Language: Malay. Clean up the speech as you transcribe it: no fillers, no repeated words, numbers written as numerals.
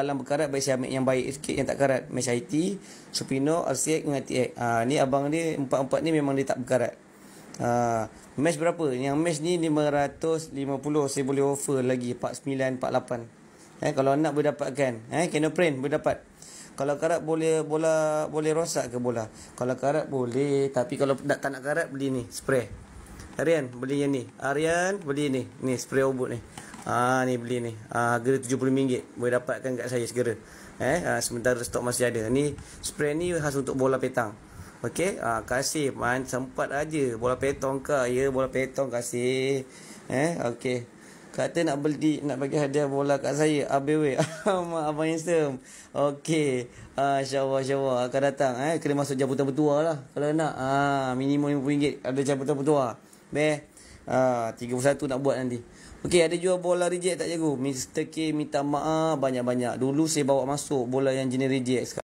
dalam berkarat, baik saya ambil yang baik sikit, yang tak karat. Mesh IT, Supino, RCX dengan TX. Ni abang ni, empat-empat ni memang dia tak berkarat. Mesh berapa? Yang mesh ni 550. Saya boleh offer lagi 49, 48. Kalau nak boleh dapatkan. Kenoprint boleh dapat. Kalau karat boleh rosak ke bola? Kalau karat boleh, tapi kalau tak nak karat, beli ni spray. Aryan beli yang ni. Aryan beli ni. Ni spray obot ni. Ni beli ni. Harga RM70. Boleh dapatkan kat saya segera. Sementara stok masih ada. Ni spray ni khas untuk bola petang. Okey, kasih sempat aja bola petong ke? Ya, bola petong kasih. Okey. Kata nak bagi hadiah bola kat saya. ABW. Abang handsome. Okey. InsyaAllah akan datang. Kena masuk jabatan bertuah lah. Kalau nak. Minimum RM50 ada jabatan bertuah. 31 nak buat nanti. Okey, ada jual bola reject tak, cikgu? Mr. K minta maaf banyak-banyak. Dulu saya bawa masuk bola yang jenis reject.